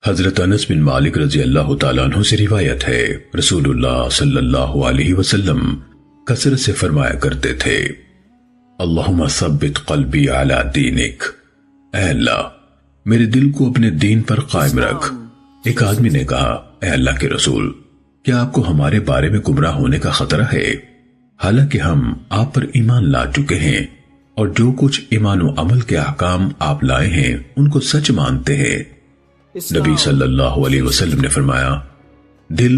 حضرت انس بن مالک رضی اللہ تعالیٰ عنہ سے روایت ہے، رسول اللہ صلی اللہ علیہ وسلم کثرت سے فرمایا کرتے تھے، اللہم ثبت قلبی علی دینک، اے اللہ میرے دل کو اپنے دین پر قائم رکھ۔ ایک آدمی نے کہا، اے اللہ کے رسول، کیا آپ کو ہمارے بارے میں گمراہ ہونے کا خطرہ ہے؟ حالانکہ ہم آپ پر ایمان لا چکے ہیں اور جو کچھ ایمان و عمل کے احکام آپ لائے ہیں ان کو سچ مانتے ہیں۔ نبی صلی اللہ علیہ وسلم نے فرمایا، دل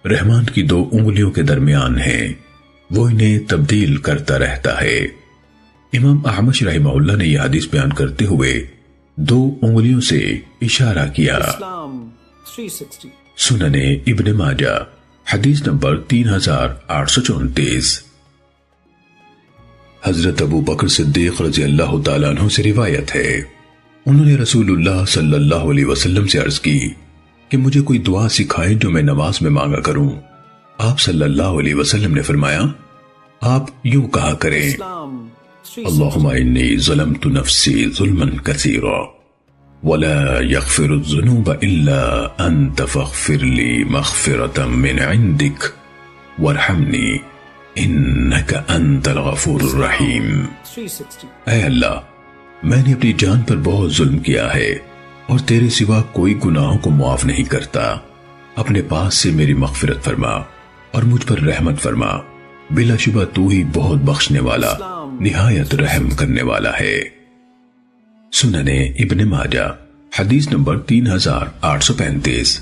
رحمان کی 2 انگلیوں کے درمیان ہے، وہ انہیں تبدیل کرتا رہتا ہے۔ امام احمد رحمہ اللہ نے یہ حدیث بیان کرتے ہوئے 2 انگلیوں سے اشارہ کیا۔ سنن ابن ماجہ حدیث نمبر 3834۔ حضرت ابو بکر صدیق رضی اللہ تعالیٰ عنہ سے روایت ہے، انہوں نے رسول اللہ صلی اللہ علیہ وسلم سے عرض کی کہ مجھے کوئی دعا سکھائیں جو میں نماز میں مانگا کروں۔ آپ صلی اللہ علیہ وسلم نے فرمایا، آپ یوں کہا کریں، اللہم انی ظلمت نفسی ظلما کثیرا ولا یغفر الذنوب الا انت فاغفر لی مغفرة من عندک وارحمنی انک انت الغفور الرحیم۔ اے اللہ، میں نے اپنی جان پر بہت ظلم کیا ہے اور تیرے سوا کوئی گناہوں کو معاف نہیں کرتا، اپنے پاس سے میری مغفرت فرما اور مجھ پر رحمت فرما، بلا شبہ تو ہی بہت بخشنے والا نہایت رحم کرنے والا ہے۔ سنن ابن ماجہ حدیث نمبر 3835۔